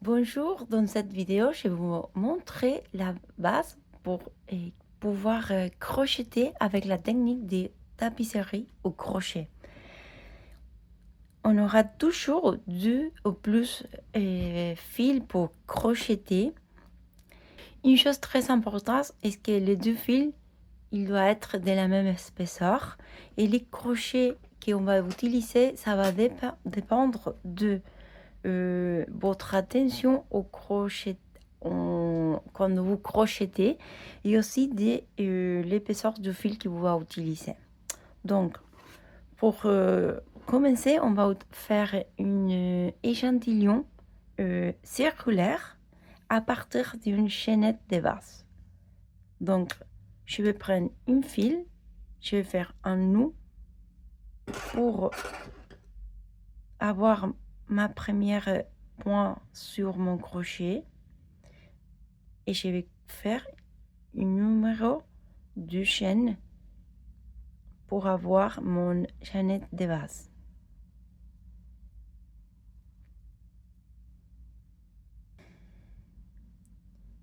Bonjour, dans cette vidéo, je vais vous montrer la base pour pouvoir crocheter avec la technique de tapisserie au crochet. On aura toujours deux ou plus fils pour crocheter. Une chose très importante est que les deux fils, ils doivent être de la même épaisseur et les crochets qu'on va utiliser, ça va dépendre de votre attention au crochet quand vous crochetez et aussi de l'épaisseur du fil que vous va utiliser. Donc, pour commencer, on va faire une échantillon circulaire à partir d'une chaînette de base. Donc, je vais prendre une fil, je vais faire un nœud pour avoir ma première point sur mon crochet et je vais faire un numéro de chaîne pour avoir mon chaînette de base.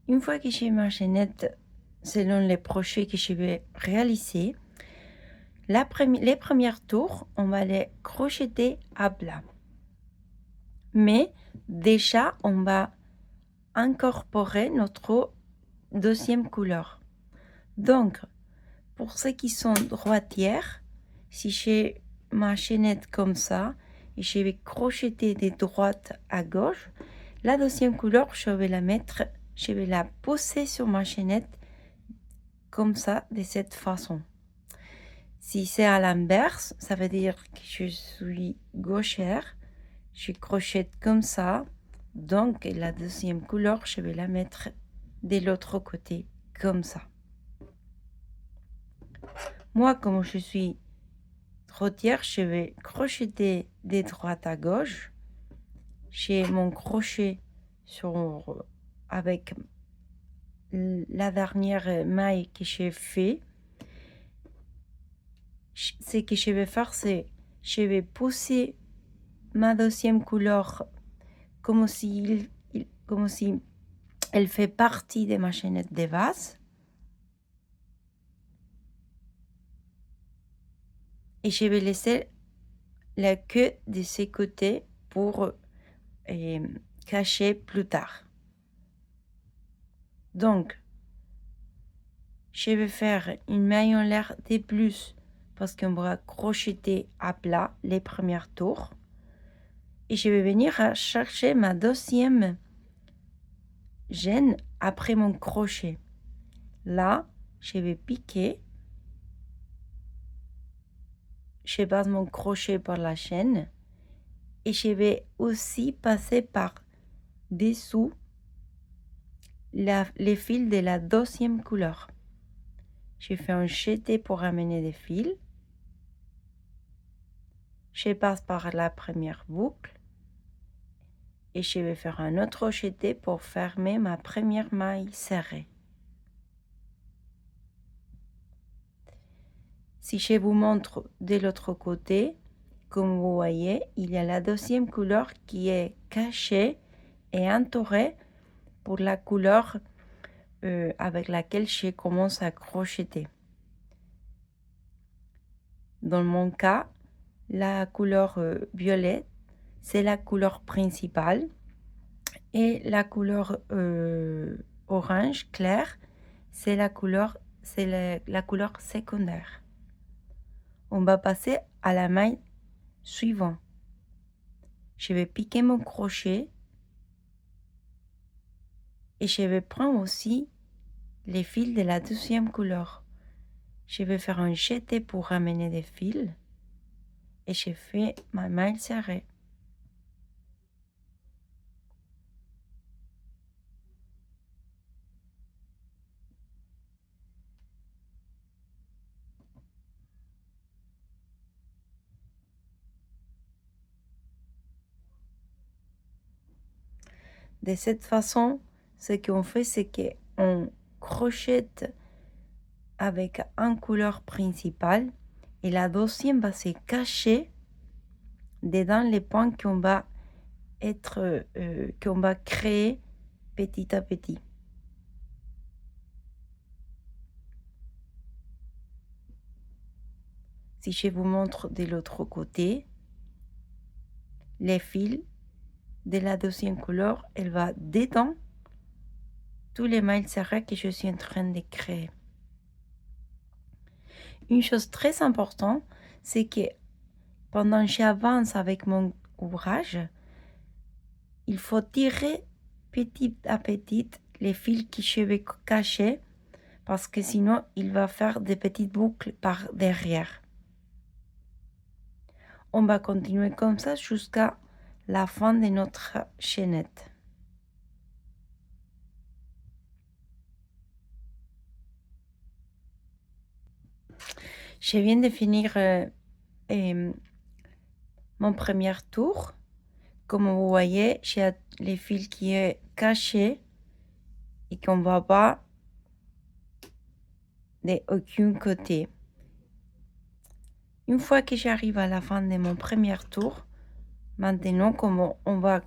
Une fois que j'ai ma chaînette selon les crochets que je vais réaliser, les premiers tours, on va les crocheter à plat. Mais déjà, on va incorporer notre deuxième couleur. Donc, pour ceux qui sont droitières, si j'ai ma chaînette comme ça, et je vais crocheter de droite à gauche, la deuxième couleur, je vais la mettre, je vais la poser sur ma chaînette comme ça, de cette façon. Si c'est à l'inverse, ça veut dire que je suis gauchère, je crochette comme ça, donc la deuxième couleur, je vais la mettre de l'autre côté, comme ça. Moi, comme je suis droitière, je vais crocheter de droite à gauche. J'ai mon crochet avec la dernière maille que j'ai fait. Ce que je vais faire, c'est je vais pousser ma deuxième couleur comme si elle fait partie de ma chaînette de base. Et je vais laisser la queue de ces côtés pour cacher plus tard. Donc, je vais faire une maille en l'air de plus parce qu'on va crocheter à plat les premiers tours. Et je vais venir à chercher ma deuxième chaîne après mon crochet. Là, je vais piquer. Je passe mon crochet par la chaîne et je vais aussi passer par dessous les fils de la deuxième couleur. Je fais un jeté pour amener des fils. Je passe par la première boucle et je vais faire un autre jeté pour fermer ma première maille serrée. Si je vous montre de l'autre côté, comme vous voyez, il y a la deuxième couleur qui est cachée et entourée pour la couleur avec laquelle je commence à crocheter. Dans mon cas, la couleur violette, c'est la couleur principale et la couleur orange clair, c'est la couleur secondaire. On va passer à la maille suivante. Je vais piquer mon crochet et je vais prendre aussi les fils de la deuxième couleur. Je vais faire un jeté pour ramener des fils et je fais ma maille serrée. De cette façon, ce qu'on fait, c'est qu'on crochette avec une couleur principale et la deuxième va se cacher dedans les points qu'on va être, qu'on va créer petit à petit. Si je vous montre de l'autre côté, les fils de la deuxième couleur, elle va dedans tous les mailles serrées que je suis en train de créer. Une chose très importante, c'est que pendant que j'avance avec mon ouvrage, il faut tirer petit à petit les fils que je vais cacher parce que sinon il va faire des petites boucles par derrière. On va continuer comme ça jusqu'à la fin de notre chaînette. Je viens de finir mon premier tour. Comme vous voyez, j'ai les fils qui est caché et qu'on ne voit pas d'aucun côté. Une fois que j'arrive à la fin de mon premier tour, maintenant, comme on va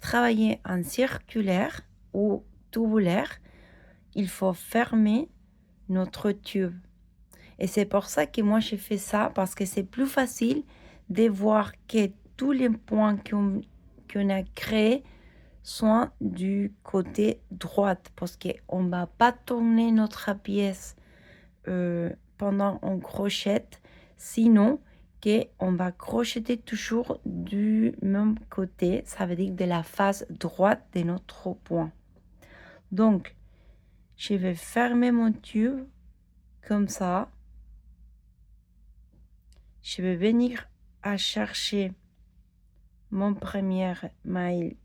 travailler en circulaire ou tubulaire, il faut fermer notre tube. Et c'est pour ça que moi j'ai fait ça, parce que c'est plus facile de voir que tous les points qu'on a créés sont du côté droit, parce qu'on ne va pas tourner notre pièce pendant on crochette, sinon qu'on va crocheter toujours du même côté, ça veut dire de la face droite de notre point. Donc, je vais fermer mon tube comme ça. Je vais venir à chercher mon premier maille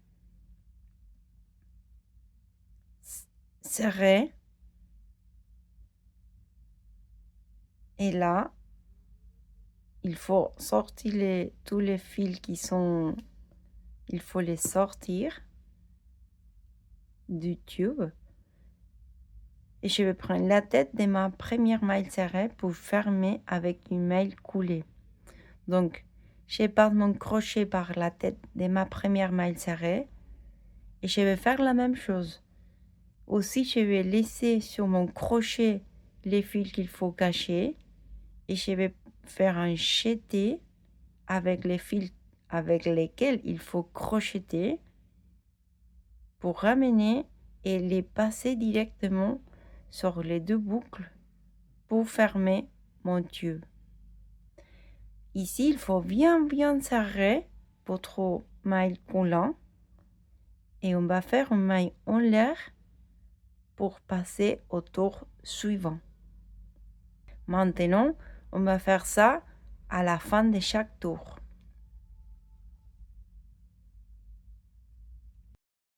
serré. Et là, il faut sortir tous les fils qui sont... Il faut les sortir du tube. Et je vais prendre la tête de ma première maille serrée pour fermer avec une maille coulée. Donc, je pars mon crochet par la tête de ma première maille serrée. Et je vais faire la même chose. Aussi, je vais laisser sur mon crochet les fils qu'il faut cacher. Et je vais faire un jeté avec les fils avec lesquels il faut crocheter pour ramener et les passer directement sur les deux boucles pour fermer mon tube. Ici, il faut bien serrer votre maille collant et on va faire une maille en l'air pour passer au tour suivant. Maintenant, on va faire ça à la fin de chaque tour.